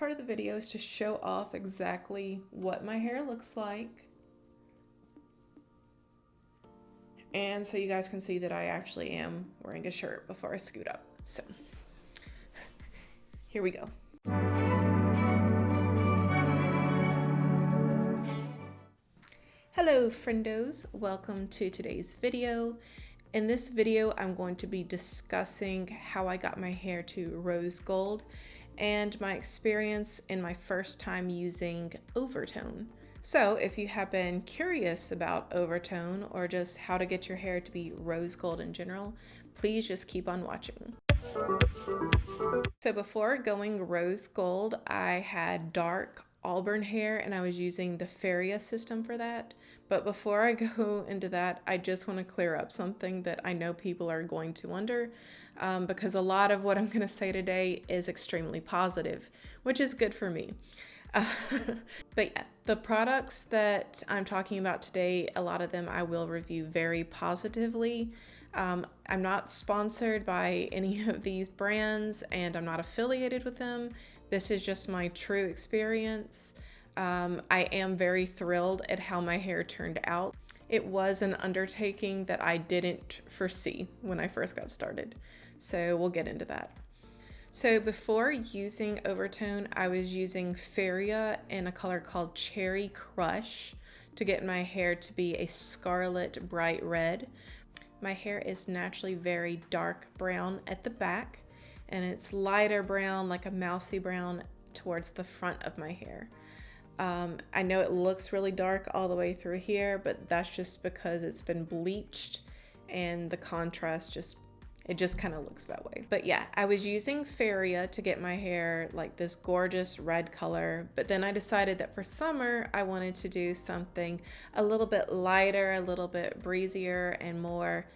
part of the video is to show off exactly what my hair looks like. And so you guys can see that I actually am wearing a shirt before I scoot up. So here we go. Hello friendos, welcome to today's video. In this video, I'm going to be discussing how I got my hair to rose gold and my experience in my first time using Overtone. So if you have been curious about Overtone or just how to get your hair to be rose gold in general, please just keep on watching. So before going rose gold, I had dark auburn hair and I was using the Faria system for that. But before I go into that, I just want to clear up something that I know people are going to wonder, because a lot of what I'm going to say today is extremely positive, which is good for me. But yeah, the products that I'm talking about today, a lot of them I will review very positively. I'm not sponsored by any of these brands and I'm not affiliated with them. This is just my true experience. I am very thrilled at how my hair turned out. It was an undertaking that I didn't foresee when I first got started. So we'll get into that. So before using Overtone, I was using Faria in a color called Cherry Crush to get my hair to be a scarlet bright red. My hair is naturally very dark brown at the back, and it's lighter brown, like a mousy brown, towards the front of my hair. I know it looks really dark all the way through here, but that's just because it's been bleached and the contrast just kind of looks that way. But yeah, I was using Faria to get my hair like this gorgeous red color, but then I decided that for summer, I wanted to do something a little bit lighter, a little bit breezier, and more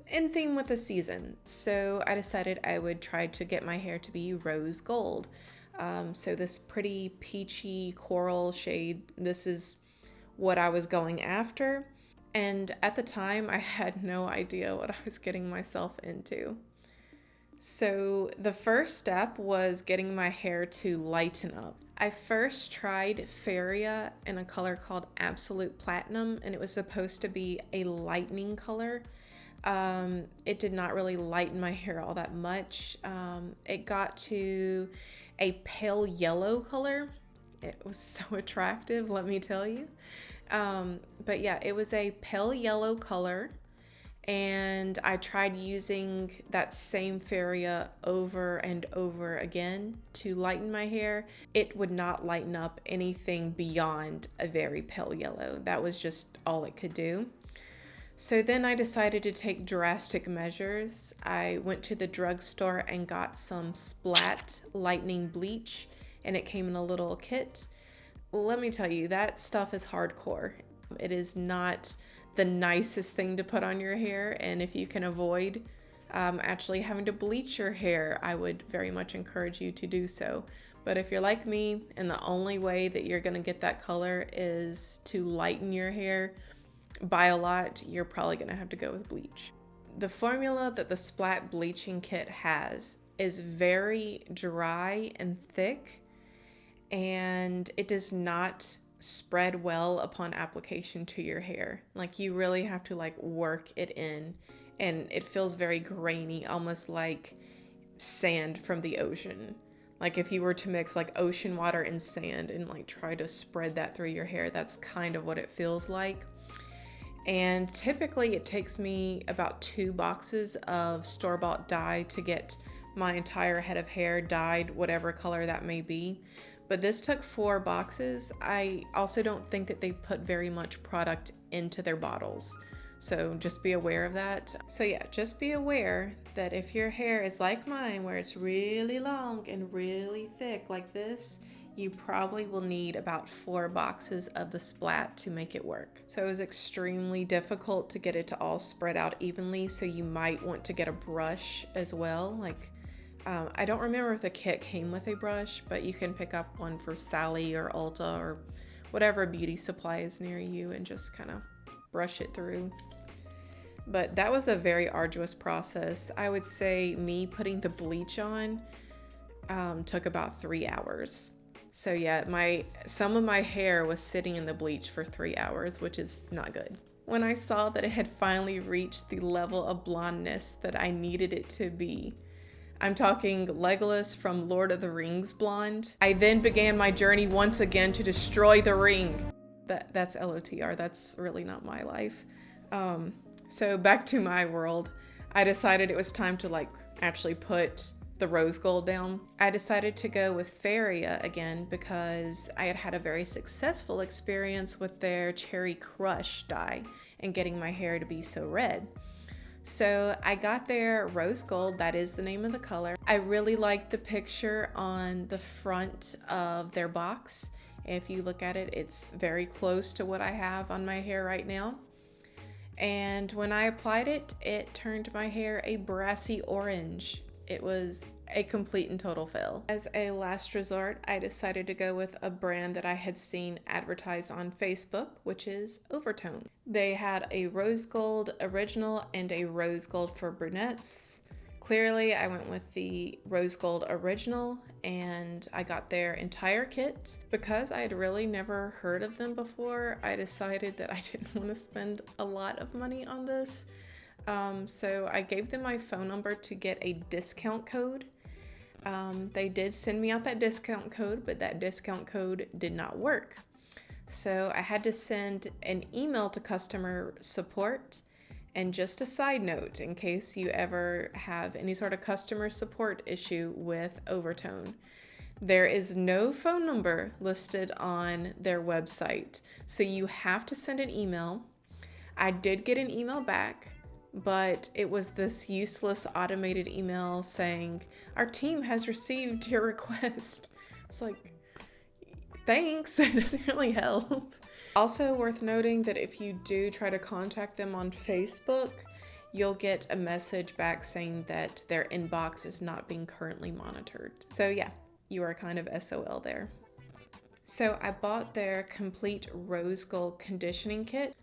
in theme with the season. So I decided I would try to get my hair to be rose gold. So this pretty peachy coral shade, this is what I was going after. And at the time, I had no idea what I was getting myself into. So the first step was getting my hair to lighten up. I first tried Faria in a color called Absolute Platinum, and it was supposed to be a lightening color. It did not really lighten my hair all that much. It got to a pale yellow color. It was so attractive, let me tell you. But yeah, it was a pale yellow color, and I tried using that same Faria over and over again to lighten my hair. It would not lighten up anything beyond a very pale yellow. That was just all it could do. So then I decided to take drastic measures. I went to the drugstore and got some Splat lightening bleach, and it came in a little kit. Let me tell you, that stuff is hardcore. It is not the nicest thing to put on your hair, and if you can avoid actually having to bleach your hair, I would very much encourage you to do so. But if you're like me, and the only way that you're gonna get that color is to lighten your hair by a lot, you're probably gonna have to go with bleach. The formula that the Splat bleaching kit has is very dry and thick, and it does not spread well upon application to your hair. Like, you really have to like work it in, and it feels very grainy, almost like sand from the ocean. Like if you were to mix like ocean water and sand and like try to spread that through your hair, that's kind of what it feels like. And typically it takes me about 2 boxes of store-bought dye to get my entire head of hair dyed, whatever color that may be. But this took 4 boxes. I also don't think that they put very much product into their bottles. So just be aware of that. So yeah, just be aware that if your hair is like mine, where it's really long and really thick like this, you probably will need about 4 boxes of the Splat to make it work. So it was extremely difficult to get it to all spread out evenly, so you might want to get a brush as well. Like, I don't remember if the kit came with a brush, but you can pick up one for Sally or Ulta or whatever beauty supply is near you and just kind of brush it through. But that was a very arduous process. I would say me putting the bleach on took about 3 hours. So yeah, some of my hair was sitting in the bleach for 3 hours, which is not good. When I saw that it had finally reached the level of blondness that I needed it to be, I'm talking Legolas from Lord of the Rings blonde, I then began my journey once again to destroy the ring. That's LOTR, that's really not my life. So back to my world, I decided it was time to like actually put the rose gold down. I decided to go with Faria again because I had had a very successful experience with their Cherry Crush dye and getting my hair to be so red. So I got their rose gold, that is the name of the color. I really like the picture on the front of their box. If you look at it, it's very close to what I have on my hair right now. And when I applied it, it turned my hair a brassy orange. It was a complete and total fail. As a last resort, I decided to go with a brand that I had seen advertised on Facebook, which is Overtone. They had a rose gold original and a rose gold for brunettes. Clearly, I went with the rose gold original and I got their entire kit. Because I had really never heard of them before, I decided that I didn't want to spend a lot of money on this. So I gave them my phone number to get a discount code. They did send me out that discount code, but that discount code did not work. So I had to send an email to customer support. And just a side note, in case you ever have any sort of customer support issue with Overtone, there is no phone number listed on their website. So you have to send an email. I did get an email back, but it was this useless automated email saying, "Our team has received your request." It's like, thanks, that doesn't really help. Also worth noting that if you do try to contact them on Facebook, you'll get a message back saying that their inbox is not being currently monitored. So yeah, you are kind of SOL there. So I bought their complete rose gold conditioning kit,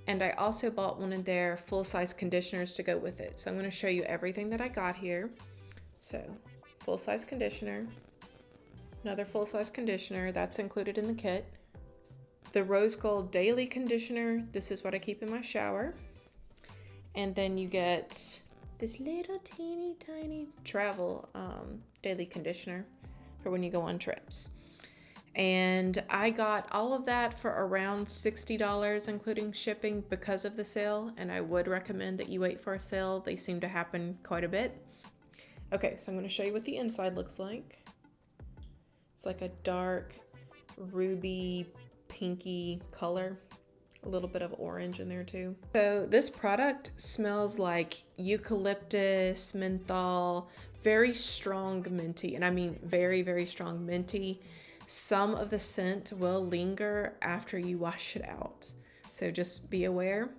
and I also bought one of their full-size conditioners to go with it. So I'm going to show you everything that I got here. So full-size conditioner, another full-size conditioner, that's included in the kit. The rose gold daily conditioner, this is what I keep in my shower. And then you get this little teeny tiny travel daily conditioner for when you go on trips. And I got all of that for around $60, including shipping, because of the sale. And I would recommend that you wait for a sale. They seem to happen quite a bit. Okay, so I'm going to show you what the inside looks like. It's like a dark ruby pinky color, a little bit of orange in there too. So this product smells like eucalyptus, menthol, very strong minty, and I mean very, very strong minty. Some of the scent will linger after you wash it out, so just be aware.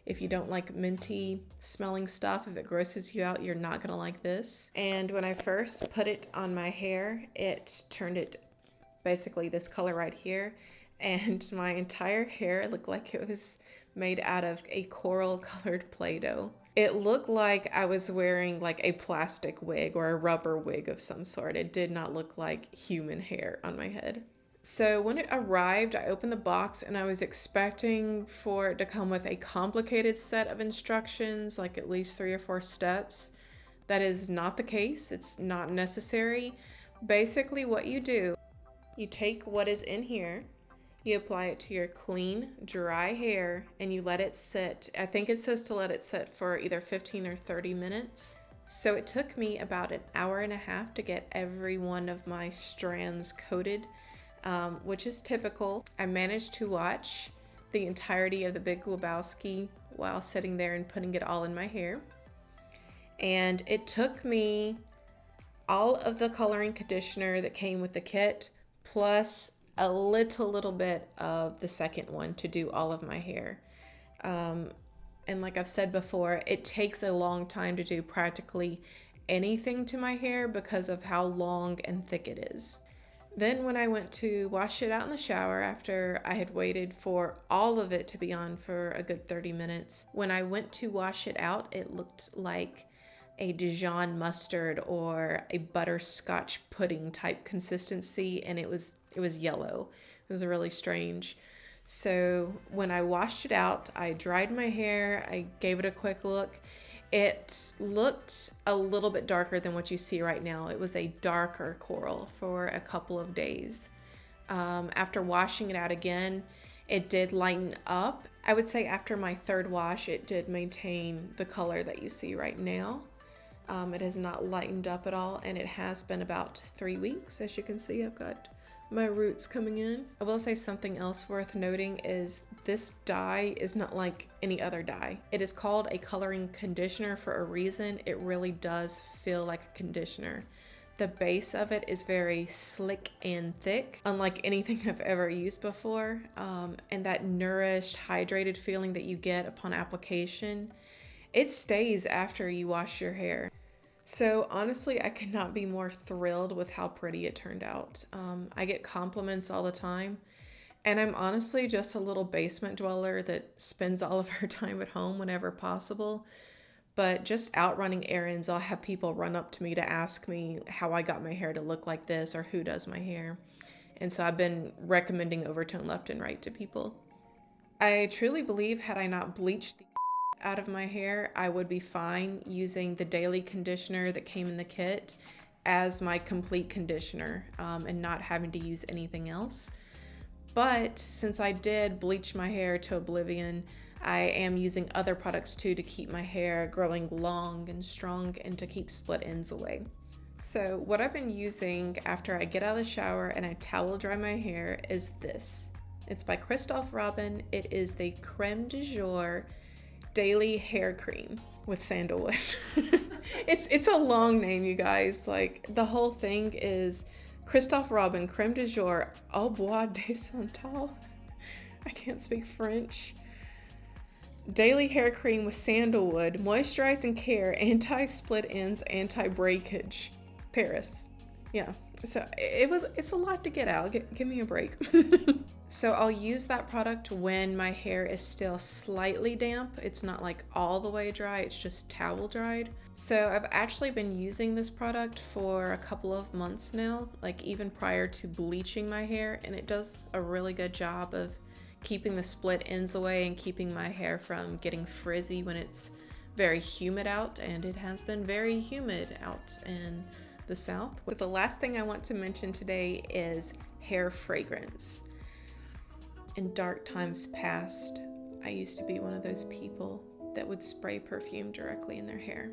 If you don't like minty smelling stuff, if it grosses you out, you're not gonna like this. And when I first put it on my hair, it turned it basically this color right here, and my entire hair looked like it was made out of a coral colored Play-Doh. It looked like I was wearing like a plastic wig or a rubber wig of some sort. It did not look like human hair on my head. So when it arrived, I opened the box and I was expecting for it to come with a complicated set of instructions, like at least 3 or 4 steps. That is not the case. It's not necessary. Basically what you do, you take what is in here, you apply it to your clean, dry hair, and you let it sit. I think it says to let it sit for either 15 or 30 minutes. So it took me about an hour and a half to get every one of my strands coated, which is typical. I managed to watch the entirety of The Big Lebowski while sitting there and putting it all in my hair. And it took me all of the coloring conditioner that came with the kit, plus a little bit of the second one to do all of my hair. And like I've said before, it takes a long time to do practically anything to my hair because of how long and thick it is. Then when I went to wash it out in the shower after I had waited for all of it to be on for a good 30 minutes, when I went to wash it out, it looked like a Dijon mustard or a butterscotch pudding type consistency, and it was yellow. It was really strange. So when I washed it out, I dried my hair, I gave it a quick look. It looked a little bit darker than what you see right now. It was a darker coral for a couple of days. After washing it out again, it did lighten up. I would say after my third wash, it did maintain the color that you see right now. It has not lightened up at all, and it has been about 3 weeks. As you can see, I've got my roots coming in. I will say something else worth noting is this dye is not like any other dye. It is called a coloring conditioner for a reason. It really does feel like a conditioner. The base of it is very slick and thick, unlike anything I've ever used before. And that nourished, hydrated feeling that you get upon application, it stays after you wash your hair. So honestly, I could not be more thrilled with how pretty it turned out. I get compliments all the time, and I'm honestly just a little basement dweller that spends all of her time at home whenever possible. But just out running errands, I'll have people run up to me to ask me how I got my hair to look like this or who does my hair. And so I've been recommending Overtone left and right to people. I truly believe had I not bleached the out of my hair, I would be fine using the daily conditioner that came in the kit as my complete conditioner, and not having to use anything else. But since I did bleach my hair to oblivion, I am using other products too to keep my hair growing long and strong and to keep split ends away. So what I've been using after I get out of the shower and I towel dry my hair is this. It's by Christophe Robin. It is the Creme de Jour Daily Hair Cream with sandalwood. It's a long name, you guys. Like, the whole thing is Christophe Robin Creme de Jour Au Bois de Santal. I can't speak French. Daily hair cream with sandalwood, moisturizing care, anti-split ends, anti-breakage. Paris. Yeah. So it's a lot to get out. Give me a break. So I'll use that product when my hair is still slightly damp. It's not like all the way dry, it's just towel dried. So I've actually been using this product for a couple of months now, like even prior to bleaching my hair, and it does a really good job of keeping the split ends away and keeping my hair from getting frizzy when it's very humid out, and it has been very humid out in the South. But the last thing I want to mention today is hair fragrance. In dark times past, I used to be one of those people that would spray perfume directly in their hair,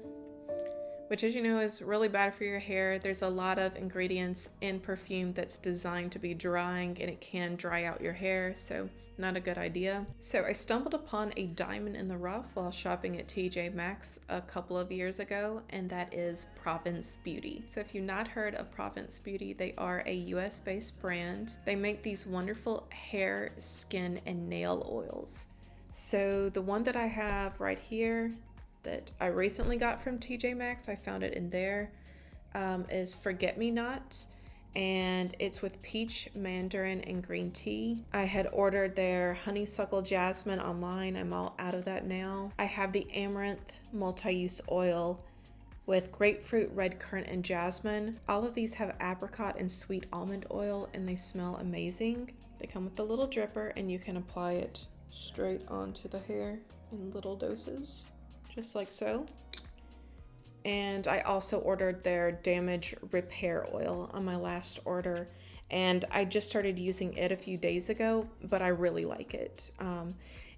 which, as you know, is really bad for your hair. There's a lot of ingredients in perfume that's designed to be drying, and it can dry out your hair, so not a good idea. So I stumbled upon a diamond in the rough while shopping at TJ Maxx a couple of years ago, and that is Province Beauty. So if you've not heard of Province Beauty, they are a US based brand. They make these wonderful hair, skin, and nail oils. So the one that I have right here that I recently got from TJ Maxx, I found it in there, is Forget Me Not, and it's with peach, mandarin, and green tea. I had ordered their honeysuckle jasmine online. I'm all out of that now. I have the amaranth multi-use oil with grapefruit, red currant, and jasmine. All of these have apricot and sweet almond oil, and they smell amazing. They come with a little dripper, and you can apply it straight onto the hair in little doses, just like so. And I also ordered their damage repair oil on my last order, and I just started using it a few days ago, but I really like it.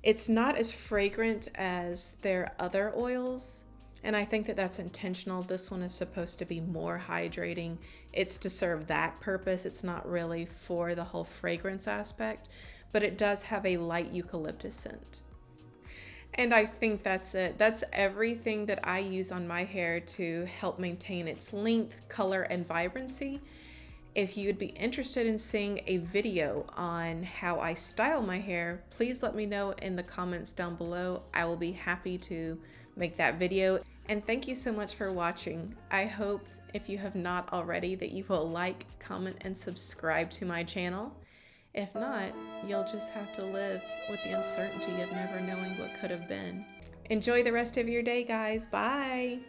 It's not as fragrant as their other oils, and I think that that's intentional. This one is supposed to be more hydrating. It's to serve that purpose. It's not really for the whole fragrance aspect, but it does have a light eucalyptus scent. And I think that's it. That's everything that I use on my hair to help maintain its length, color, and vibrancy. If you would be interested in seeing a video on how I style my hair, please let me know in the comments down below. I will be happy to make that video. And thank you so much for watching. I hope, if you have not already, that you will like, comment, and subscribe to my channel. If not, you'll just have to live with the uncertainty of never knowing what could have been. Enjoy the rest of your day, guys. Bye!